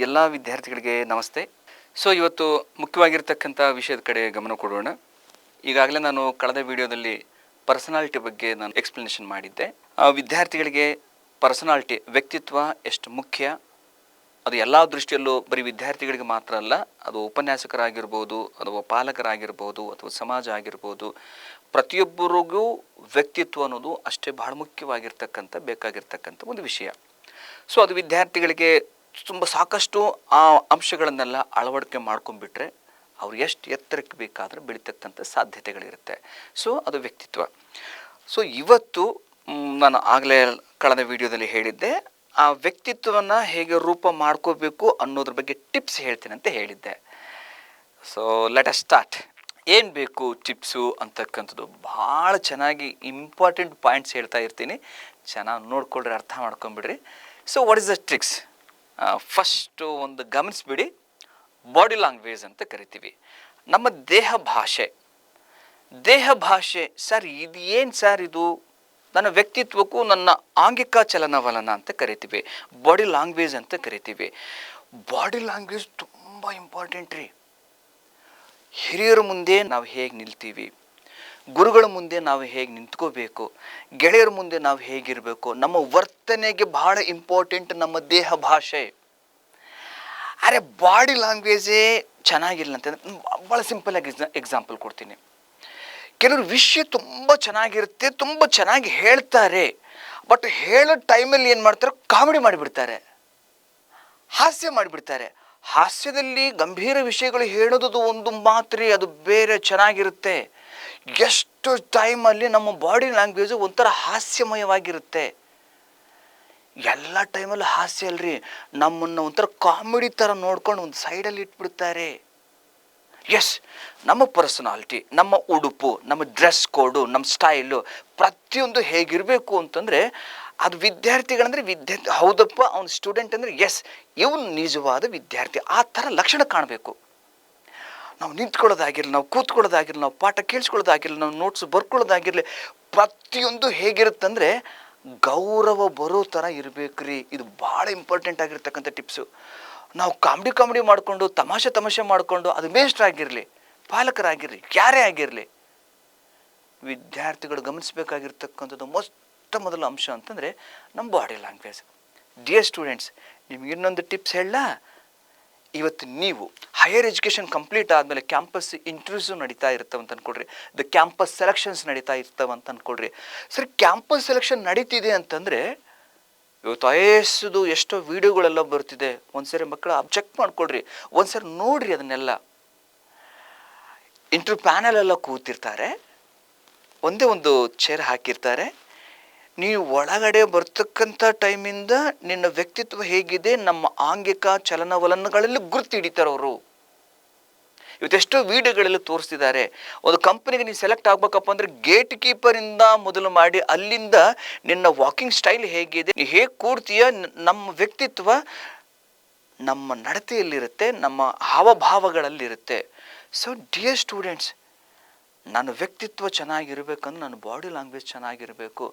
ಎಲ್ಲ ವಿದ್ಯಾರ್ಥಿಗಳಿಗೆ ನಮಸ್ತೆ. ಸೊ ಇವತ್ತು ಮುಖ್ಯವಾಗಿರ್ತಕ್ಕಂಥ ವಿಷಯದ ಕಡೆ ಗಮನ ಕೊಡೋಣ. ಈಗಾಗಲೇ ನಾನು ಕಳೆದ ವಿಡಿಯೋದಲ್ಲಿ ಪರ್ಸನಾಲಿಟಿ ಬಗ್ಗೆ ನಾನು ಎಕ್ಸ್ಪ್ಲನೇಷನ್ ಮಾಡಿದ್ದೆ. ವಿದ್ಯಾರ್ಥಿಗಳಿಗೆ ಪರ್ಸನಾಲಿಟಿ, ವ್ಯಕ್ತಿತ್ವ ಎಷ್ಟು ಮುಖ್ಯ, ಅದು ಎಲ್ಲ ದೃಷ್ಟಿಯಲ್ಲೂ ಬರೀ ವಿದ್ಯಾರ್ಥಿಗಳಿಗೆ ಮಾತ್ರ ಅಲ್ಲ, ಅದು ಉಪನ್ಯಾಸಕರಾಗಿರ್ಬೋದು, ಅಥವಾ ಪಾಲಕರಾಗಿರ್ಬೋದು, ಅಥವಾ ಸಮಾಜ ಆಗಿರ್ಬೋದು, ಪ್ರತಿಯೊಬ್ಬರಿಗೂ ವ್ಯಕ್ತಿತ್ವ ಅನ್ನೋದು ಅಷ್ಟೇ ಬಹಳ ಬೇಕಾಗಿರ್ತಕ್ಕಂಥ ಒಂದು ವಿಷಯ. ಸೊ ಅದು ವಿದ್ಯಾರ್ಥಿಗಳಿಗೆ ತುಂಬ ಸಾಕಷ್ಟು ಆ ಅಂಶಗಳನ್ನೆಲ್ಲ ಅಳವಡಿಕೆ ಮಾಡ್ಕೊಂಡ್ಬಿಟ್ರೆ ಅವ್ರು ಎಷ್ಟು ಎತ್ತರಕ್ಕೆ ಬೇಕಾದರೆ ಬೆಳೀತಕ್ಕಂಥ ಸಾಧ್ಯತೆಗಳಿರುತ್ತೆ. ಸೊ ಅದು ವ್ಯಕ್ತಿತ್ವ. ಸೊ ಇವತ್ತು ನಾನು ಆಗಲೇ ಕಳೆದ ವಿಡಿಯೋದಲ್ಲಿ ಹೇಳಿದ್ದೆ, ಆ ವ್ಯಕ್ತಿತ್ವವನ್ನು ಹೇಗೆ ರೂಪ ಮಾಡ್ಕೋಬೇಕು ಅನ್ನೋದ್ರ ಬಗ್ಗೆ ಟಿಪ್ಸ್ ಹೇಳ್ತೀನಿ ಅಂತ ಹೇಳಿದ್ದೆ. So let us start. ಏನು ಬೇಕು ಟಿಪ್ಸು ಅಂತಕ್ಕಂಥದ್ದು ಭಾಳ ಚೆನ್ನಾಗಿ ಇಂಪಾರ್ಟೆಂಟ್ ಪಾಯಿಂಟ್ಸ್ ಹೇಳ್ತಾ ಇರ್ತೀನಿ, ಚೆನ್ನಾಗಿ ನೋಡ್ಕೊಳ್ರಿ, ಅರ್ಥ ಮಾಡ್ಕೊಂಬಿಡ್ರಿ. So what is the tricks? First ಒಂದು ಗಮನಿಸ್ಬಿಡಿ, ಬಾಡಿ ಲ್ಯಾಂಗ್ವೇಜ್ ಅಂತ ಕರಿತೀವಿ. ನಮ್ಮ ದೇಹ ಭಾಷೆ ಸರ್, ಇದು ಏನು ಸರ್, ಇದು ನನ್ನ ವ್ಯಕ್ತಿತ್ವಕ್ಕೂ ನನ್ನ ಆಂಗಿಕ ಚಲನವಲನ ಅಂತ ಕರಿತೀವಿ, ಬಾಡಿ ಲ್ಯಾಂಗ್ವೇಜ್ ಅಂತ ಕರಿತೀವಿ. ಬಾಡಿ ಲ್ಯಾಂಗ್ವೇಜ್ ತುಂಬ ಇಂಪಾರ್ಟೆಂಟ್ ರೀ. ಹಿರಿಯರ ಮುಂದೆ ನಾವು ಹೇಗೆ ನಿಲ್ತೀವಿ, ಗುರುಗಳ ಮುಂದೆ ನಾವು ಹೇಗೆ ನಿಂತ್ಕೋಬೇಕು, ಗೆಳೆಯರ ಮುಂದೆ ನಾವು ಹೇಗಿರಬೇಕು, ನಮ್ಮ ವರ್ತನೆಗೆ ಬಹಳ ಇಂಪಾರ್ಟೆಂಟ್ ನಮ್ಮ ದೇಹ ಭಾಷೆ. ಅರೆ ಬಾಡಿ ಲ್ಯಾಂಗ್ವೇಜೇ ಚೆನ್ನಾಗಿಲ್ಲ ಅಂತಂದರೆ ಭಾಳ ಸಿಂಪಲಾಗಿ ಎಕ್ಸಾಂಪಲ್ ಕೊಡ್ತೀನಿ. ಕೆಲವರು ವಿಷಯ ತುಂಬ ಚೆನ್ನಾಗಿರುತ್ತೆ, ತುಂಬ ಚೆನ್ನಾಗಿ ಹೇಳ್ತಾರೆ, ಬಟ್ ಹೇಳೋ ಟೈಮಲ್ಲಿ ಏನು ಮಾಡ್ತಾರೆ, ಕಾಮಿಡಿ ಮಾಡಿಬಿಡ್ತಾರೆ, ಹಾಸ್ಯ ಮಾಡಿಬಿಡ್ತಾರೆ. ಹಾಸ್ಯದಲ್ಲಿ ಗಂಭೀರ ವಿಷಯಗಳು ಹೇಳೋದು ಒಂದು ಮಾತ್ರ, ಅದು ಬೇರೆ ಚೆನ್ನಾಗಿರುತ್ತೆ. ಎಷ್ಟು ಟೈಮಲ್ಲಿ ನಮ್ಮ ಬಾಡಿ ಲ್ಯಾಂಗ್ವೇಜು ಒಂಥರ ಹಾಸ್ಯಮಯವಾಗಿರುತ್ತೆ. ಎಲ್ಲ ಟೈಮಲ್ಲಿ ಹಾಸ್ಯ ಅಲ್ರಿ, ನಮ್ಮನ್ನು ಒಂಥರ ಕಾಮಿಡಿ ಥರ ನೋಡ್ಕೊಂಡು ಒಂದು ಸೈಡಲ್ಲಿ ಇಟ್ಬಿಡ್ತಾರೆ. ಎಸ್, ನಮ್ಮ ಪರ್ಸನಾಲಿಟಿ, ನಮ್ಮ ಉಡುಪು, ನಮ್ಮ ಡ್ರೆಸ್ ಕೋಡು, ನಮ್ಮ ಸ್ಟೈಲು ಪ್ರತಿಯೊಂದು ಹೇಗಿರಬೇಕು ಅಂತಂದರೆ, ಅದು ವಿದ್ಯಾರ್ಥಿಗಳಂದರೆ ವಿದ್ಯಾರ್ಥಿ ಹೌದಪ್ಪ, ಅವ್ನು ಸ್ಟೂಡೆಂಟ್ ಅಂದರೆ ಎಸ್ ಇವನು ನಿಜವಾದ ವಿದ್ಯಾರ್ಥಿ, ಆ ಥರ ಲಕ್ಷಣ ಕಾಣಬೇಕು. ನಾವು ನಿಂತ್ಕೊಳ್ಳೋದಾಗಿರಲಿ, ನಾವು ಕೂತ್ಕೊಳ್ಳೋದಾಗಿರಲಿ, ನಾವು ಪಾಠ ಕೇಳಿಸ್ಕೊಳ್ಳೋದಾಗಿರಲಿ, ನಾವು ನೋಟ್ಸ್ ಬರ್ಕೊಳ್ಳೋದಾಗಿರಲಿ, ಪ್ರತಿಯೊಂದು ಹೇಗಿರುತ್ತಂದರೆ ಗೌರವ ಬರೋ ಥರ ಇರಬೇಕು ರೀ. ಇದು ಭಾಳ ಇಂಪಾರ್ಟೆಂಟ್ ಆಗಿರ್ತಕ್ಕಂಥ ಟಿಪ್ಸು. ನಾವು ಕಾಮಿಡಿ ಮಾಡಿಕೊಂಡು, ತಮಾಷೆ ಮಾಡಿಕೊಂಡು, ಅದು ಮೇಷ್ಟ್ರಾಗಿರಲಿ, ಪಾಲಕರಾಗಿರಲಿ, ಯಾರೇ ಆಗಿರಲಿ, ವಿದ್ಯಾರ್ಥಿಗಳು ಗಮನಿಸಬೇಕಾಗಿರ್ತಕ್ಕಂಥದ್ದು ಮೊದಲ ಅಂಶ ಅಂತಂದರೆ ನಮ್ಮ ಬಾಡಿ ಲ್ಯಾಂಗ್ವೇಜ್. ಡಿಯರ್ ಸ್ಟೂಡೆಂಟ್ಸ್, ನಿಮ್ಗೆ ಇನ್ನೊಂದು ಟಿಪ್ಸ್ ಹೇಳಲ್ಲ. ಇವತ್ತು ನೀವು ಹೈಯರ್ ಎಜುಕೇಷನ್ ಕಂಪ್ಲೀಟ್ ಆದಮೇಲೆ ಕ್ಯಾಂಪಸ್ ಇಂಟರ್ವ್ಯೂಸು ನಡೀತಾ ಇರ್ತವಂತ ಅಂದ್ಕೊಳ್ರಿ, ದ ಕ್ಯಾಂಪಸ್ ಸೆಲೆಕ್ಷನ್ಸ್ ನಡೀತಾ ಇರ್ತವಂತ ಅಂದ್ಕೊಳ್ರಿ. ಸರಿ, ಕ್ಯಾಂಪಸ್ ಸೆಲೆಕ್ಷನ್ ನಡೀತಿದೆ ಅಂತಂದರೆ ಇವತ್ತು ಐಎಸ್ದು ಎಷ್ಟೋ ವೀಡಿಯೋಗಳೆಲ್ಲ ಬರ್ತಿದೆ. ಒಂದ್ಸರಿ ಮಕ್ಕಳು ಚೆಕ್ ಮಾಡ್ಕೊಳ್ರಿ, ಒಂದ್ಸರಿ ನೋಡ್ರಿ ಅದನ್ನೆಲ್ಲ. ಇಂಟರ್ವ್ಯೂ ಪ್ಯಾನಲ್ ಎಲ್ಲ ಕೂತಿರ್ತಾರೆ, ಒಂದೇ ಒಂದು ಚೇರ್ ಹಾಕಿರ್ತಾರೆ. ನೀವು ಒಳಗಡೆ ಬರ್ತಕ್ಕಂಥ ಟೈಮಿಂದ ನಿನ್ನ ವ್ಯಕ್ತಿತ್ವ ಹೇಗಿದೆ, ನಮ್ಮ ಆಂಗಿಕ ಚಲನವಲನಗಳಲ್ಲಿ ಗುರುತು ಹಿಡಿತಾರೆ ಅವರು. ಇವತ್ತೆಷ್ಟೋ ವಿಡಿಯೋಗಳೆಲ್ಲ ತೋರಿಸ್ತಿದ್ದಾರೆ. ಒಂದು ಕಂಪನಿಗೆ ನೀವು ಸೆಲೆಕ್ಟ್ ಆಗ್ಬೇಕಪ್ಪ ಅಂದರೆ ಗೇಟ್ ಕೀಪರಿಂದ ಮೊದಲು ಮಾಡಿ, ಅಲ್ಲಿಂದ ನಿನ್ನ ವಾಕಿಂಗ್ ಸ್ಟೈಲ್ ಹೇಗಿದೆ, ನೀ ಹೇಗೆ ಕೂಡ್ತೀಯ, ನಮ್ಮ ವ್ಯಕ್ತಿತ್ವ ನಮ್ಮ ನಡತೆಯಲ್ಲಿರುತ್ತೆ, ನಮ್ಮ ಹಾವಭಾವಗಳಲ್ಲಿರುತ್ತೆ. ಸೊ ಡಿಯರ್ ಸ್ಟೂಡೆಂಟ್ಸ್, ನನ್ನ ವ್ಯಕ್ತಿತ್ವ ಚೆನ್ನಾಗಿರ್ಬೇಕಂದ್ರೆ ನನ್ನ ಬಾಡಿ ಲ್ಯಾಂಗ್ವೇಜ್ ಚೆನ್ನಾಗಿರಬೇಕು.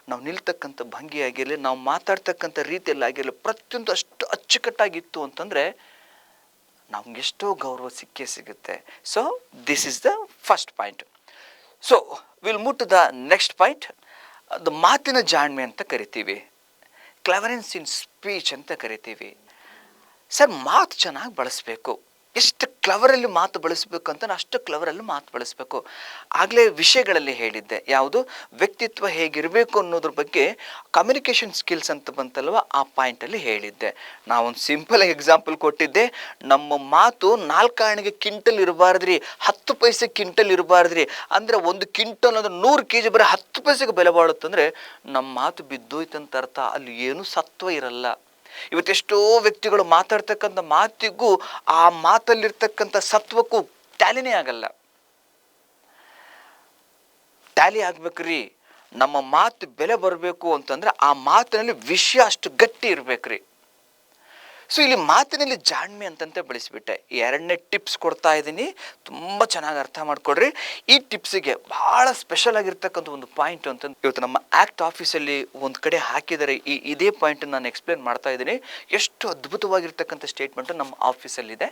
ನಾವು ನಿಲ್ತಕ್ಕಂಥ ಭಂಗಿ ಆಗಿರಲಿ, ನಾವು ಮಾತಾಡ್ತಕ್ಕಂಥ ರೀತಿಯಲ್ಲಿ ಆಗಿರಲಿ, ಪ್ರತಿಯೊಂದು ಅಷ್ಟು ಅಚ್ಚುಕಟ್ಟಾಗಿತ್ತು ಅಂತಂದರೆ ನಮಗೆಷ್ಟೋ ಗೌರವ ಸಿಗುತ್ತೆ. So this is the first point. So will move to the next point. ಅದು ಮಾತಿನ ಜಾಣ್ಮೆ ಅಂತ ಕರಿತೀವಿ, ಕ್ಲೆವರೆನ್ಸ್ ಇನ್ ಸ್ಪೀಚ್ ಅಂತ ಕರಿತೀವಿ. ಸರ್, ಮಾತು ಚೆನ್ನಾಗಿ ಬಳಸಬೇಕು. ಎಷ್ಟು ಕ್ಲವರಲ್ಲಿ ಮಾತು ಬಳಸಬೇಕು ಅಂತ ಅಷ್ಟು ಕ್ಲವರಲ್ಲಿ ಮಾತು ಬಳಸಬೇಕು. ಆಗಲೇ ವಿಷಯಗಳಲ್ಲಿ ಹೇಳಿದ್ದೆ, ಯಾವುದು ವ್ಯಕ್ತಿತ್ವ ಹೇಗಿರಬೇಕು ಅನ್ನೋದ್ರ ಬಗ್ಗೆ ಕಮ್ಯುನಿಕೇಷನ್ ಸ್ಕಿಲ್ಸ್ ಅಂತ ಬಂತಲ್ವ, ಆ ಪಾಯಿಂಟಲ್ಲಿ ಹೇಳಿದ್ದೆ. ನಾವೊಂದು ಸಿಂಪಲ್ ಎಕ್ಸಾಂಪಲ್ ಕೊಟ್ಟಿದ್ದೆ. ನಮ್ಮ ಮಾತು 4 ಆಣೆಗೆ ಕ್ವಿಂಟಲ್ ಇರಬಾರ್ದ್ರಿ, 10 ಪೈಸೆ ಕ್ವಿಂಟಲ್ ಇರಬಾರ್ದ್ರಿ. ಅಂದರೆ 1 ಕ್ವಿಂಟಲ್ ಅಂದರೆ 100 kg ಬರೀ 10 ಪೈಸೆಗೆ ಬೆಲೆ ಬಾಳುತ್ತಂದರೆ ನಮ್ಮ ಮಾತು ಬಿದ್ದೋಯ್ತಂತ ಅರ್ಥ. ಅಲ್ಲಿ ಏನೂ ಸತ್ವ ಇರಲ್ಲ. ಇವತ್ತೆಷ್ಟೋ ವ್ಯಕ್ತಿಗಳು ಮಾತಾಡ್ತಕ್ಕಂಥ ಮಾತಿಗೂ ಆ ಮಾತಲ್ಲಿರ್ತಕ್ಕಂಥ ಸತ್ವಕ್ಕೂ ಟ್ಯಾಲಿನೇ ಆಗಲ್ಲ. ಟ್ಯಾಲಿ ಆಗ್ಬೇಕ್ರಿ. ನಮ್ಮ ಮಾತು ಬೆಲೆ ಬರಬೇಕು ಅಂತಂದ್ರೆ ಆ ಮಾತಿನಲ್ಲಿ ವಿಷಯ ಅಷ್ಟು ಗಟ್ಟಿ ಇರ್ಬೇಕ್ರಿ. ಸೊ ಇಲ್ಲಿ ಮಾತಿನಲ್ಲಿ ಜಾಣ್ಮೆ ಅಂತಂತೆ ಬಳಸಿಬಿಟ್ಟೆ. ಎರಡನೇ ಟಿಪ್ಸ್ ಕೊಡ್ತಾ ಇದ್ದೀನಿ, ತುಂಬ ಚೆನ್ನಾಗಿ ಅರ್ಥ ಮಾಡ್ಕೊಡ್ರಿ. ಈ ಟಿಪ್ಸಿಗೆ ಭಾಳ ಸ್ಪೆಷಲ್ ಆಗಿರ್ತಕ್ಕಂಥ ಒಂದು ಪಾಯಿಂಟ್ ಅಂತಂದು ಇವತ್ತು ನಮ್ಮ ಆ್ಯಕ್ಟ್ ಆಫೀಸಲ್ಲಿ ಒಂದು ಕಡೆ ಹಾಕಿದರೆ ಇದೇ ಪಾಯಿಂಟನ್ನು ನಾನು ಎಕ್ಸ್ಪ್ಲೇನ್ ಮಾಡ್ತಾ ಇದ್ದೀನಿ. ಎಷ್ಟು ಅದ್ಭುತವಾಗಿರ್ತಕ್ಕಂಥ ಸ್ಟೇಟ್ಮೆಂಟು ನಮ್ಮ ಆಫೀಸಲ್ಲಿದೆ.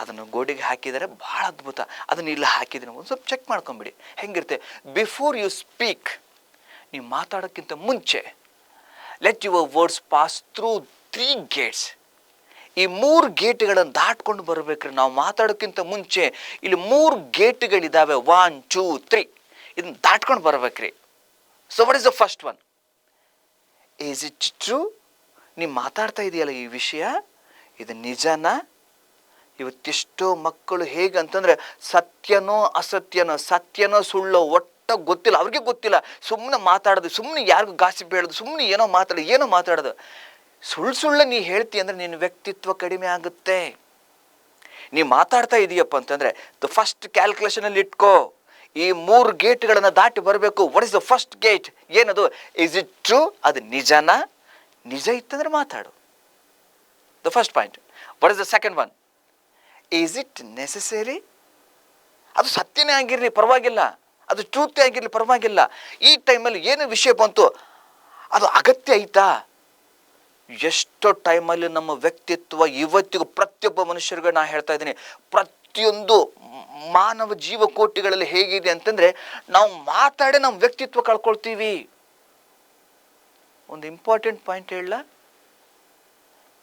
ಅದನ್ನು ಗೋಡೆಗೆ ಹಾಕಿದರೆ ಭಾಳ ಅದ್ಭುತ. ಅದನ್ನು ಇಲ್ಲಿ ಹಾಕಿದ್ದೀನಿ, ಒಂದು ಸ್ವಲ್ಪ ಚೆಕ್ ಮಾಡ್ಕೊಂಬಿಡಿ ಹೆಂಗಿರುತ್ತೆ. ಬಿಫೋರ್ ಯು ಸ್ಪೀಕ್, ನೀವು ಮಾತಾಡೋಕ್ಕಿಂತ ಮುಂಚೆ, let your words pass through 3 gates. ಈ 3 ಗೇಟ್ಗಳನ್ನು ದಾಟ್ಕೊಂಡು ಬರ್ಬೇಕ್ರಿ. ನಾವು ಮಾತಾಡೋಕ್ಕಿಂತ ಮುಂಚೆ ಇಲ್ಲಿ 3 ಗೇಟ್ಗಳಿದ್ದಾವೆ, 1 2 3, ಇದನ್ನ ದಾಟ್ಕೊಂಡು ಬರ್ಬೇಕ್ರಿ. So what is the first one? Is it true? ನೀವು ಮಾತಾಡ್ತಾ ಇದೆಯಲ್ಲ ಈ ವಿಷಯ, ಇದು ನಿಜನಾ? ಇವತ್ತೆಷ್ಟೋ ಮಕ್ಕಳು ಹೇಗಂತಂದ್ರೆ ಸತ್ಯನೋ ಅಸತ್ಯನೋ, ಸತ್ಯನೋ ಸುಳ್ಳೋ ಗೊತ್ತಿಲ್ಲ, ಅವ್ರಿಗೆ ಗೊತ್ತಿಲ್ಲ. ಸುಮ್ಮನೆ ಮಾತಾಡೋದು, ಸುಮ್ಮನೆ ಯಾರಿಗೂ ಗಾಸಿಪ್ ಹೇಳೋದು, ಸುಮ್ಮನೆ ಏನೋ ಮಾತಾಡೋದು. ಸುಳ್ಳು ನೀ ಹೇಳ್ತಿ ಅಂದರೆ ನಿನ್ನ ವ್ಯಕ್ತಿತ್ವ ಕಡಿಮೆ ಆಗುತ್ತೆ. ನೀವು ಮಾತಾಡ್ತಾ ಇದೀಯಪ್ಪ ಅಂತಂದರೆ ದ ಫಸ್ಟ್ ಕ್ಯಾಲ್ಕುಲೇಷನಲ್ಲಿ ಇಟ್ಕೋ, ಈ 3 ಗೇಟ್ಗಳನ್ನು ದಾಟಿ ಬರಬೇಕು. What is the first gate? ಏನದು? Is it true? ಅದು ನಿಜನಾ? ನಿಜ ಇತ್ತಂದ್ರೆ ಮಾತಾಡು. The first point. What is the second one? Is it necessary? ಅದು ಸತ್ಯನೇ ಆಗಿರಲಿ ಪರವಾಗಿಲ್ಲ, ಅದು ಟ್ರೂತೇ ಆಗಿರಲಿ ಪರವಾಗಿಲ್ಲ. ಈ ಟೈಮಲ್ಲಿ ಏನು ವಿಷಯ ಬಂತು, ಅದು ಅಗತ್ಯ ಐತಾ? ಎಷ್ಟೋ ಟೈಮಲ್ಲಿ ನಮ್ಮ ವ್ಯಕ್ತಿತ್ವ ಇವತ್ತಿಗೂ ಪ್ರತಿಯೊಬ್ಬ ಮನುಷ್ಯರಿಗೂ ನಾನು ಹೇಳ್ತಾ ಇದ್ದೀನಿ, ಪ್ರತಿಯೊಂದು ಮಾನವ ಜೀವಕೋಟಿಗಳಲ್ಲಿ ಹೇಗಿದೆ ಅಂತಂದರೆ ನಾವು ಮಾತಾಡಿ ನಮ್ಮ ವ್ಯಕ್ತಿತ್ವ ಕಳ್ಕೊಳ್ತೀವಿ. ಒಂದು ಇಂಪಾರ್ಟೆಂಟ್ ಪಾಯಿಂಟ್ ಹೇಳಲ್ಲ,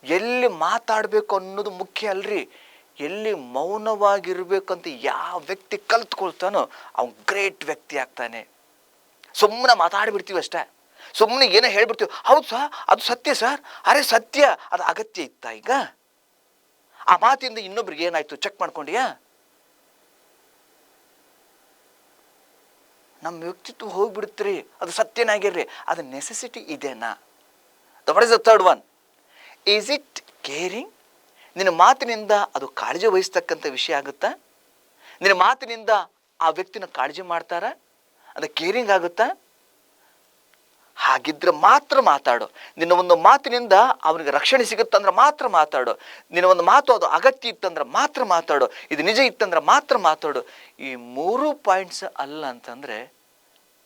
ಎಲ್ಲಿ ಮಾತಾಡಬೇಕು ಅನ್ನೋದು ಮುಖ್ಯ ಅಲ್ರಿ, ಎಲ್ಲಿ ಮೌನವಾಗಿರ್ಬೇಕಂತ ಯಾವ ವ್ಯಕ್ತಿ ಕಲ್ತ್ಕೊಳ್ತಾನೋ ಅವ್ನು ಗ್ರೇಟ್ ವ್ಯಕ್ತಿ ಆಗ್ತಾನೆ. ಸುಮ್ಮನೆ ಮಾತಾಡ್ಬಿಡ್ತೀವಿ ಅಷ್ಟೇ, ಸುಮ್ಮನೆ ಏನೋ ಹೇಳ್ಬಿಡ್ತೀವಿ. ಹೌದು ಸರ್, ಅದು ಸತ್ಯ ಸರ್, ಅರೆ ಸತ್ಯ, ಅದು ಅಗತ್ಯ ಇತ್ತ? ಈಗ ಆ ಮಾತಿಂದ ಇನ್ನೊಬ್ರಿಗೆ ಏನಾಯ್ತು ಚೆಕ್ ಮಾಡ್ಕೊಂಡಿಯಾ? ನಮ್ಮ ವ್ಯಕ್ತಿತ್ವ ಹೋಗ್ಬಿಡುತ್ತೀರಿ. ಅದು ಸತ್ಯನಾಗಿರ್ರಿ, ಅದು ನೆಸೆಸಿಟಿ ಇದೆನಾ? What is the third one? Is it caring? ನಿನ್ನ ಮಾತಿನಿಂದ ಅದು ಕಾಳಜಿ ವಹಿಸ್ತಕ್ಕಂಥ ವಿಷಯ ಆಗುತ್ತಾ? ನಿನ್ನ ಮಾತಿನಿಂದ ಆ ವ್ಯಕ್ತಿನ ಕಾಳಜಿ ಮಾಡ್ತಾರ? ಅದು ಕೇರಿಂಗ್ ಆಗುತ್ತಾ? ಹಾಗಿದ್ರೆ ಮಾತ್ರ ಮಾತಾಡು. ನಿನ್ನ ಒಂದು ಮಾತಿನಿಂದ ಅವನಿಗೆ ರಕ್ಷಣೆ ಸಿಗುತ್ತಂದ್ರೆ ಮಾತ್ರ ಮಾತಾಡು. ನಿನ್ನ ಒಂದು ಮಾತು ಅದು ಅಗತ್ಯ ಇತ್ತಂದ್ರೆ ಮಾತ್ರ ಮಾತಾಡು. ಇದು ನಿಜ ಇತ್ತಂದ್ರೆ ಮಾತ್ರ ಮಾತಾಡು. ಈ 3 ಪಾಯಿಂಟ್ಸ್ ಅಲ್ಲ ಅಂತಂದರೆ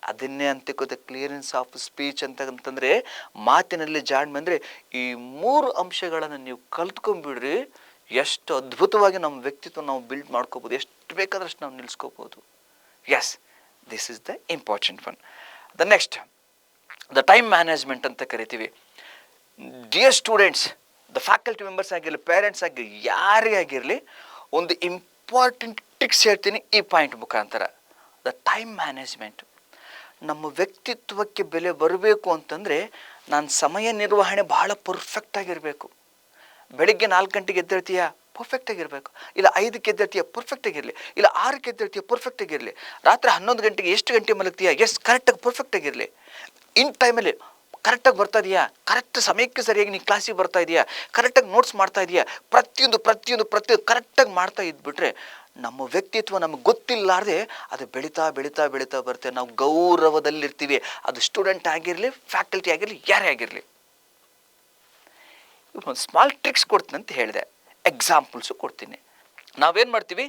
ಅದನ್ನೇ ಅಂತಿಕೋದೆ ಕ್ಲಿಯರೆನ್ಸ್ ಆಫ್ ಸ್ಪೀಚ್ ಅಂತಂದರೆ ಮಾತಿನಲ್ಲಿ ಜಾಣ್ಮೆ. ಅಂದರೆ ಈ 3 ಅಂಶಗಳನ್ನು ನೀವು ಕಲ್ತ್ಕೊಂಡ್ಬಿಡ್ರಿ, ಎಷ್ಟು ಅದ್ಭುತವಾಗಿ ನಮ್ಮ ವ್ಯಕ್ತಿತ್ವ ನಾವು ಬಿಲ್ಡ್ ಮಾಡ್ಕೋಬೋದು, ಎಷ್ಟು ಬೇಕಾದಷ್ಟು ನಾವು ನಿಲ್ಲಿಸ್ಕೋಬೋದು. Yes, this is the important one. The next, the time management ಅಂತ ಕರಿತೀವಿ. Dear students, the faculty members ಆಗಿರಲಿ, ಪೇರೆಂಟ್ಸ್ ಆಗಿರಲಿ, ಯಾರೇ ಆಗಿರಲಿ, ಒಂದು ಇಂಪಾರ್ಟೆಂಟ್ ಟಿಕ್ಸ್ ಹೇಳ್ತೀನಿ ಈ ಪಾಯಿಂಟ್ ಮುಖಾಂತರ. The time management. ನಮ್ಮ ವ್ಯಕ್ತಿತ್ವಕ್ಕೆ ಬೆಲೆ ಬರಬೇಕು ಅಂತಂದರೆ ನಾನು ಸಮಯ ನಿರ್ವಹಣೆ ಭಾಳ ಪರ್ಫೆಕ್ಟಾಗಿರಬೇಕು. ಬೆಳಿಗ್ಗೆ 4 ಗಂಟೆಗೆ ಎದ್ದೇಳ್ತೀಯಾ, ಪರ್ಫೆಕ್ಟಾಗಿರಬೇಕು. ಇಲ್ಲ 5ಕ್ಕೆ ಎದ್ದೇಳ್ತೀಯ, ಪರ್ಫೆಕ್ಟಾಗಿರಲಿ. ಇಲ್ಲ 6ಕ್ಕೆ ಎದ್ದೇಳ್ತೀಯ, ಪರ್ಫೆಕ್ಟಾಗಿರಲಿ. ರಾತ್ರಿ 11 ಗಂಟೆಗೆ ಎಷ್ಟು ಗಂಟೆ ಮಲಗ್ತೀಯಾ, ಕರೆಕ್ಟಾಗಿ ಪರ್ಫೆಕ್ಟಾಗಿರಲಿ. ಇನ್ ಟೈಮಲ್ಲಿ ಕರೆಕ್ಟಾಗಿ ಬರ್ತಾ ಇದೆಯಾ, ಕರೆಕ್ಟ್ ಸಮಯಕ್ಕೆ ಸರಿಯಾಗಿ ನೀನು ಕ್ಲಾಸಿಗೆ ಬರ್ತಾ ಇದೆಯಾ, ಕರೆಕ್ಟಾಗಿ ನೋಟ್ಸ್ ಮಾಡ್ತಾ ಇದೆಯಾ, ಪ್ರತಿಯೊಂದು ಕರೆಕ್ಟಾಗಿ ಮಾಡ್ತಾ ಇದ್ಬಿಟ್ರೆ ನಮ್ಮ ವ್ಯಕ್ತಿತ್ವ ನಮಗೆ ಗೊತ್ತಿಲ್ಲಾರ್ದೆ ಅದು ಬೆಳೀತಾ ಬರುತ್ತೆ. ನಾವು ಗೌರವದಲ್ಲಿರ್ತೀವಿ. ಅದು ಸ್ಟೂಡೆಂಟ್ ಆಗಿರಲಿ, ಫ್ಯಾಕಲ್ಟಿ ಆಗಿರಲಿ, ಯಾರೇ ಆಗಿರಲಿ. ಒಂದು ಸ್ಮಾಲ್ ಟ್ರಿಕ್ಸ್ ಕೊಡ್ತೀನಿ ಅಂತ ಹೇಳಿದೆ, ಎಕ್ಸಾಂಪಲ್ಸು ಕೊಡ್ತೀನಿ. ನಾವೇನು ಮಾಡ್ತೀವಿ,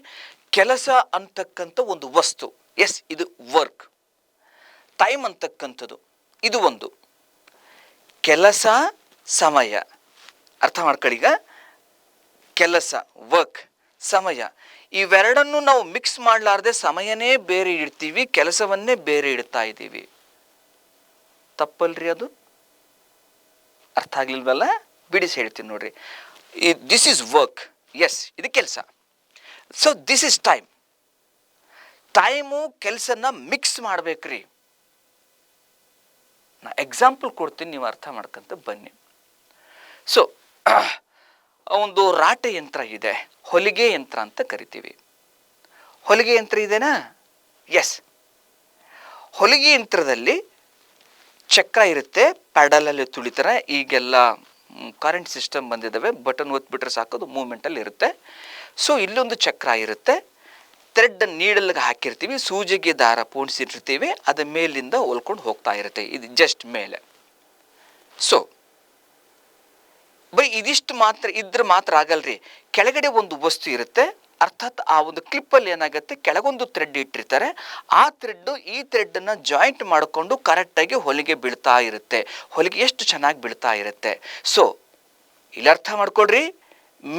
ಕೆಲಸ ಅಂತಕ್ಕಂಥ ಒಂದು ವಸ್ತು, ಎಸ್ ಇದು ವರ್ಕ್. ಟೈಮ್ ಅಂತಕ್ಕಂಥದ್ದು ಇದು ಒಂದು. ಕೆಲಸ, ಸಮಯ, ಅರ್ಥ ಮಾಡ್ಕೊಳ್ಳೀಗ. ಕೆಲಸ ವರ್ಕ್, ಸಮಯ, ಇವೆರಡನ್ನು ನಾವು ಮಿಕ್ಸ್ ಮಾಡಲಾರ್ದೆ ಸಮಯನೇ ಬೇರೆ ಇಡ್ತೀವಿ, ಕೆಲಸವನ್ನೇ ಬೇರೆ ಇಡ್ತಾ ಇದ್ದೀವಿ. ತಪ್ಪಲ್ರಿ ಅದು? ಅರ್ಥ ಆಗ್ಲಿಲ್ವಲ್ಲ? ಬಿಡಿಸಿ ಹೇಳ್ತೀನಿ ನೋಡ್ರಿ. ದಿಸ್ ಈಸ್ ವರ್ಕ್, ಎಸ್ ಇದು ಕೆಲಸ. So this is time. Time ಕೆಲಸನ ಮಿಕ್ಸ್ ಮಾಡ್ಬೇಕ್ರಿ. ನಾ ಎಕ್ಸಾಂಪಲ್ ಕೊಡ್ತೀನಿ, ನೀವು ಅರ್ಥ ಮಾಡ್ಕೊಂತ ಬನ್ನಿ. ಸೊ ಒಂದು ರಾಟೆ ಯಂತ್ರ ಇದೆ, ಹೊಲಿಗೆ ಯಂತ್ರ ಅಂತ ಕರಿತೀವಿ. ಹೊಲಿಗೆ ಯಂತ್ರ ಇದೆನಾ? ಎಸ್. ಹೊಲಿಗೆ ಯಂತ್ರದಲ್ಲಿ ಚಕ್ರ ಇರುತ್ತೆ, ಪ್ಯಾಡಲಲ್ಲಿ ತುಳಿತಾರೆ. ಈಗೆಲ್ಲ ಕರೆಂಟ್ ಸಿಸ್ಟಮ್ ಬಂದಿದ್ದಾವೆ, ಬಟನ್ ಒತ್ಬಿಟ್ರೆ ಸಾಕೋದು ಮೂವ್ಮೆಂಟಲ್ಲಿ ಇರುತ್ತೆ. ಸೊ ಇಲ್ಲೊಂದು ಚಕ್ರ ಇರುತ್ತೆ, ಥ್ರೆಡ್ ನೀಡಲ್ಗೆ ಹಾಕಿರ್ತೀವಿ, ಸೂಜಿಗೆ ದಾರ ಪೋಣಿಸಿರ್ತೀವಿ, ಅದ ಮೇಲಿಂದ ಹೊಲ್ಕೊಂಡು ಹೋಗ್ತಾ ಇರುತ್ತೆ, ಇದು ಜಸ್ಟ್ ಮೇಲೆ. ಸೊ ಬರೀ ಇದಿಷ್ಟು ಮಾತ್ರ ಇದ್ರೆ ಮಾತ್ರ ಆಗಲ್ರಿ. ಕೆಳಗಡೆ ಒಂದು ವಸ್ತು ಇರುತ್ತೆ, ಅರ್ಥಾತ್ ಆ ಒಂದು ಕ್ಲಿಪ್ಪಲ್ಲಿ ಏನಾಗುತ್ತೆ, ಕೆಳಗೊಂದು ಥ್ರೆಡ್ ಇಟ್ಟಿರ್ತಾರೆ, ಆ ಥ್ರೆಡ್ಡು ಈ ಥ್ರೆಡ್ಡನ್ನು ಜಾಯಿಂಟ್ ಮಾಡಿಕೊಂಡು ಕರೆಕ್ಟಾಗಿ ಹೊಲಿಗೆ ಬೀಳ್ತಾ ಇರುತ್ತೆ. ಹೊಲಿಗೆ ಎಷ್ಟು ಚೆನ್ನಾಗಿ ಬೀಳ್ತಾ ಇರುತ್ತೆ. ಸೊ ಇಲ್ಲಿ ಅರ್ಥ ಮಾಡ್ಕೊಳ್ರಿ,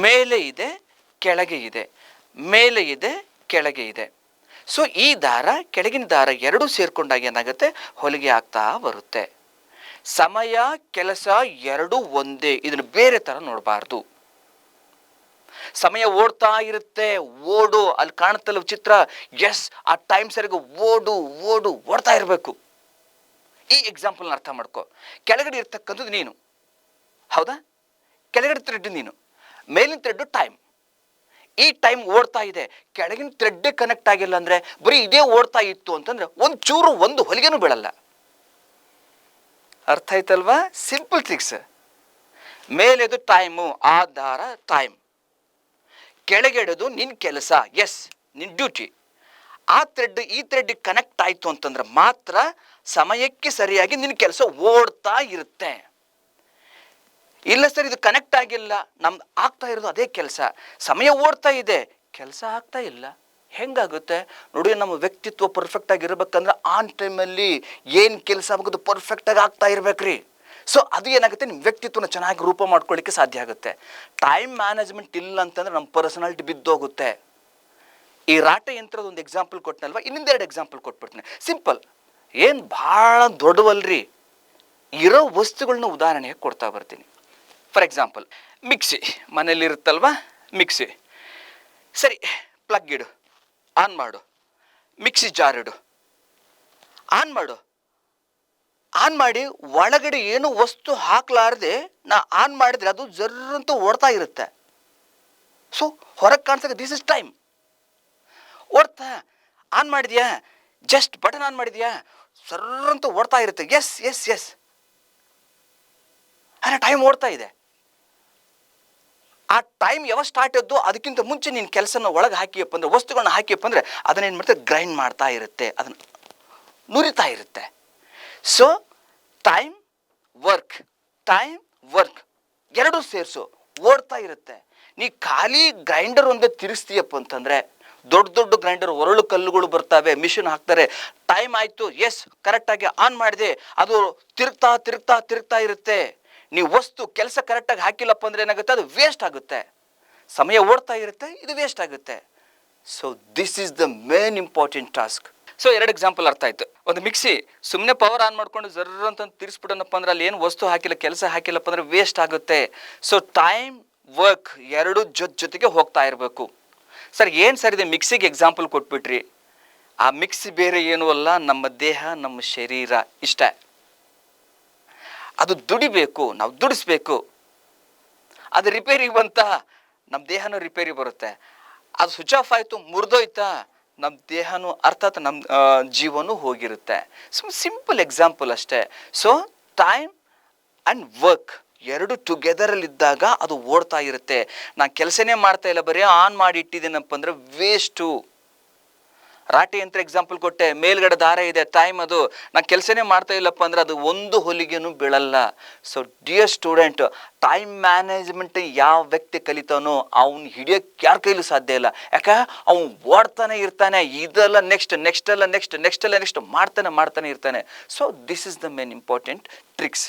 ಮೇಲೆ ಇದೆ ಕೆಳಗೆ ಇದೆ, ಮೇಲೆ ಇದೆ ಕೆಳಗೆ ಇದೆ. ಸೊ ಈ ದಾರ ಕೆಳಗಿನ ದಾರ ಎರಡೂ ಸೇರ್ಕೊಂಡಾಗ ಏನಾಗುತ್ತೆ, ಹೊಲಿಗೆ ಆಗ್ತಾ ಬರುತ್ತೆ. ಸಮಯ ಕೆಲಸ ಎರಡೂ ಒಂದೇ, ಇದನ್ನು ಬೇರೆ ಥರ ನೋಡಬಾರ್ದು. ಸಮಯ ಓಡ್ತಾ ಇರುತ್ತೆ, ಓಡು, ಅಲ್ಲಿ ಕಾಣುತ್ತಲ್ಲ ಚಿತ್ರ, ಎಸ್ ಆ ಟೈಮ್ ಸರಿಗೆ ಓಡು ಓಡು ಓಡ್ತಾ ಇರಬೇಕು. ಈ ಎಕ್ಸಾಂಪಲ್ನ ಅರ್ಥ ಮಾಡ್ಕೊ. ಕೆಳಗಡೆ ಇರ್ತಕ್ಕಂಥದ್ದು ನೀನು, ಹೌದಾ? ಕೆಳಗಡೆ ಥ್ರೆಡ್ ನೀನು, ಮೇಲಿನ ಥ್ರೆಡ್ ಟೈಮ್. ಈ ಟೈಮ್ ಓಡ್ತಾ ಇದೆ, ಕೆಳಗಿನ ಥ್ರೆಡ್ ಕನೆಕ್ಟ್ ಆಗಿಲ್ಲ ಅಂದರೆ, ಬರೀ ಇದೇ ಓಡ್ತಾ ಇತ್ತು ಅಂತಂದ್ರೆ ಒಂದು ಹೊಲಿಗೆನೂ ಬೀಳಲ್ಲ. ಅರ್ಥ ಆಯ್ತಲ್ವಾ? Simple tricks. ಮೇಲೆದು ಟೈಮು, ಆ ದಾರ ಟೈಮ್, ಕೆಳಗೆಡೋದು ನಿನ್ನ ಕೆಲಸ, ಎಸ್ ನಿನ್ನ ಡ್ಯೂಟಿ. ಆ ಥ್ರೆಡ್ ಈ ಥ್ರೆಡ್ ಕನೆಕ್ಟ್ ಆಯಿತು ಅಂತಂದ್ರೆ ಮಾತ್ರ ಸಮಯಕ್ಕೆ ಸರಿಯಾಗಿ ನಿನ್ನ ಕೆಲಸ ಓಡ್ತಾ ಇರುತ್ತೆ. ಇಲ್ಲ ಸರ್ ಇದು ಕನೆಕ್ಟ್ ಆಗಿಲ್ಲ, ನಮ್ದು ಆಗ್ತಾ ಇರೋದು ಅದೇ ಕೆಲಸ, ಸಮಯ ಓಡ್ತಾ ಇದೆ, ಕೆಲಸ ಆಗ್ತಾ ಇಲ್ಲ, ಹೆಂಗಾಗುತ್ತೆ ನೋಡಿ? ನಮ್ಮ ವ್ಯಕ್ತಿತ್ವ ಪರ್ಫೆಕ್ಟ್ ಆಗಿರ್ಬೇಕಂದ್ರೆ ಆನ್ ಟೈಮಲ್ಲಿ ಏನು ಕೆಲಸ ಆಗೋದು ಪರ್ಫೆಕ್ಟಾಗಿ ಆಗ್ತಾ ಇರ್ಬೇಕ್ರಿ. ಸೊ ಅದು ಏನಾಗುತ್ತೆ, ನಿಮ್ಮ ವ್ಯಕ್ತಿತ್ವನ ಚೆನ್ನಾಗಿ ರೂಪ ಮಾಡ್ಕೊಳ್ಳಿಕ್ಕೆ ಸಾಧ್ಯ ಆಗುತ್ತೆ. ಟೈಮ್ ಮ್ಯಾನೇಜ್ಮೆಂಟ್ ಇಲ್ಲ ಅಂತಂದ್ರೆ ನಮ್ಮ ಪರ್ಸನಾಲಿಟಿ ಬಿದ್ದೋಗುತ್ತೆ. ಈ ರಾಟೆ ಯಂತ್ರದ ಒಂದು ಎಕ್ಸಾಂಪಲ್ ಕೊಟ್ಟನಲ್ವ, ಇನ್ನೊಂದೆರಡು ಎಕ್ಸಾಂಪಲ್ ಕೊಟ್ಬಿಡ್ತೀನಿ. ಸಿಂಪಲ್, ಏನು ಭಾಳ ದೊಡ್ಡವಲ್ರಿ, ಇರೋ ವಸ್ತುಗಳನ್ನ ಉದಾಹರಣೆಗೆ ಕೊಡ್ತಾ ಬರ್ತೀನಿ. ಫಾರ್ ಎಕ್ಸಾಂಪಲ್, ಮಿಕ್ಸಿ ಮನೇಲಿರುತ್ತಲ್ವ, ಮಿಕ್ಸಿ. ಸರಿ, ಪ್ಲಗ್ ಇಡು, ಆನ್ ಮಾಡು. ಮಿಕ್ಸಿ ಜಾರ್ ಇಡು, ಆನ್ ಮಾಡು. ಆನ್ ಮಾಡಿ ಒಳಗಡೆ ಏನು ವಸ್ತು ಹಾಕ್ಲಾರ್ದೆ ನಾ ಆನ್ ಮಾಡಿದ್ರೆ ಅದು ಜರ್ರಂತೂ ಓಡ್ತಾ ಇರುತ್ತೆ. ಸೊ ಹೊರಗೆ ಕಾಣಿಸ್ತದೆ, ದಿಸ್ ಇಸ್ ಟೈಮ್. ಓಡ್ತಾ ಆನ್ ಮಾಡಿದ್ಯಾ, ಜಸ್ಟ್ ಬಟನ್ ಆನ್ ಮಾಡಿದ್ಯಾ, ಸರ್ರಂತೂ ಓಡ್ತಾ ಇರುತ್ತೆ. ಎಸ್ ಎಸ್ ಎಸ್, ಅರೆ ಟೈಮ್ ಓಡ್ತಾ ಇದೆ. ಆ ಟೈಮ್ ಯಾವಾಗ ಸ್ಟಾರ್ಟ್ ಆದ್ದು ಅದಕ್ಕಿಂತ ಮುಂಚೆ ನೀನು ಕೆಲಸನ ಒಳಗೆ ಹಾಕಿಯಪ್ಪ ಅಂದರೆ, ವಸ್ತುಗಳನ್ನ ಹಾಕಿಯಪ್ಪ ಅಂದರೆ ಅದನ್ನೇನು ಮಾಡ್ತಾರೆ, ಗ್ರೈಂಡ್ ಮಾಡ್ತಾ ಇರುತ್ತೆ, ಅದನ್ನು ನುರಿತಾ ಇರುತ್ತೆ. ಸೊ ಟೈಮ್ ವರ್ಕ್ ಎರಡೂ ಸೇರಿಸು, ಓಡ್ತಾ ಇರುತ್ತೆ. ನೀ ಖಾಲಿ ಗ್ರೈಂಡರ್ ಒಂದೇ ತಿರುಗಿಸ್ತೀಯಪ್ಪ ಅಂತಂದರೆ, ದೊಡ್ಡ ಗ್ರೈಂಡರ್ ಒರಳು ಕಲ್ಲುಗಳು ಬರ್ತಾವೆ, ಮಿಷಿನ್ ಹಾಕ್ತಾರೆ, ಟೈಮ್ ಆಯಿತು, ಎಸ್ ಕರೆಕ್ಟಾಗಿ ಆನ್ ಮಾಡಿದೆ, ಅದು ತಿರುಗ್ತಾ ಇರುತ್ತೆ. ನೀವು ವಸ್ತು ಕೆಲಸ ಕರೆಕ್ಟಾಗಿ ಹಾಕಿಲ್ಲಪ್ಪ ಅಂದರೆ ಏನಾಗುತ್ತೆ, ಅದು ವೇಸ್ಟ್ ಆಗುತ್ತೆ. ಸಮಯ ಓಡ್ತಾ ಇರುತ್ತೆ, ಇದು ವೇಸ್ಟ್ ಆಗುತ್ತೆ. So this is the main important task. So ಎರಡು ಎಕ್ಸಾಂಪಲ್ ಅರ್ಥ ಆಯ್ತು. ಒಂದು ಮಿಕ್ಸಿ ಸುಮ್ಮನೆ ಪವರ್ ಆನ್ ಮಾಡ್ಕೊಂಡು ಜರ್ರ ಅಂತ ತಿರ್ಸ್ಬಿಡೋಣಪ್ಪ ಅಂದ್ರೆ ಅಲ್ಲಿ ಏನು ವಸ್ತು ಹಾಕಿಲ್ಲ, ಕೆಲಸ ಹಾಕಿಲ್ಲಪ್ಪ ಅಂದರೆ ವೇಸ್ಟ್ ಆಗುತ್ತೆ. ಸೊ ಟೈಮ್ ವರ್ಕ್ ಎರಡು ಜೊತೆಗೆ ಹೋಗ್ತಾ ಇರಬೇಕು. ಸರ್ ಏನು ಸರ್ ಇದೆ ಮಿಕ್ಸಿಗೆ ಎಕ್ಸಾಂಪಲ್ ಕೊಟ್ಬಿಟ್ರಿ. ಆ ಮಿಕ್ಸಿ ಬೇರೆ ಏನೂ ಅಲ್ಲ, ನಮ್ಮ ದೇಹ, ನಮ್ಮ ಶರೀರ ಇಷ್ಟ. ಅದು ದುಡಿಬೇಕು, ನಾವು ದುಡಿಸ್ಬೇಕು. ಅದು ರಿಪೇರಿಗೆ ಬಂತ, ನಮ್ಮ ದೇಹನೂ ರಿಪೇರಿ ಬರುತ್ತೆ. ಅದು ಸ್ವಿಚ್ ಆಫ್ ಆಯಿತು, ಮುರಿದೋಯ್ತಾ, ನಮ್ಮ ದೇಹನೂ ಅರ್ಥಾತ್ ನಮ್ಮ ಜೀವನೂ ಹೋಗಿರುತ್ತೆ. ಸಿಂಪಲ್ ಎಕ್ಸಾಂಪಲ್ ಅಷ್ಟೇ. ಸೊ ಟೈಮ್ ಆ್ಯಂಡ್ ವರ್ಕ್ ಎರಡು ಟುಗೆದರಲ್ಲಿದ್ದಾಗ ಅದು ಓಡ್ತಾ ಇರುತ್ತೆ. ನಾನು ಕೆಲಸನೇ ಮಾಡ್ತಾ ಇಲ್ಲ, ಬರೀ ಆನ್ ಮಾಡಿ ಇಟ್ಟಿದ್ದೀನಪ್ಪ ಅಂದರೆ ವೇಸ್ಟು. ರಾಟೆ ಯಂತ್ರ ಎಕ್ಸಾಂಪಲ್ ಕೊಟ್ಟೆ, ಮೇಲ್ಗಡೆ ದಾರ ಇದೆ, ಟೈಮ್, ಅದು ನಾನು ಕೆಲಸನೇ ಮಾಡ್ತಾ ಇಲ್ಲಪ್ಪ ಅಂದರೆ ಅದು ಒಂದು ಹೊಲಿಗೆನೂ ಬೀಳಲ್ಲ. So dear student, time management ಯಾವ ವ್ಯಕ್ತಿ ಕಲಿತಾನೋ ಅವ್ನು ಹಿಡಿಯೋಕ್ಕೆ ಯಾರ ಕೈಲೂ ಸಾಧ್ಯ ಇಲ್ಲ. ಯಾಕೆ, ಅವ್ನು ಓಡ್ತಾನೆ ಇರ್ತಾನೆ, ಇದೆಲ್ಲ ನೆಕ್ಸ್ಟ್ ಮಾಡ್ತಾನೆ ಇರ್ತಾನೆ. So this is the main important tricks.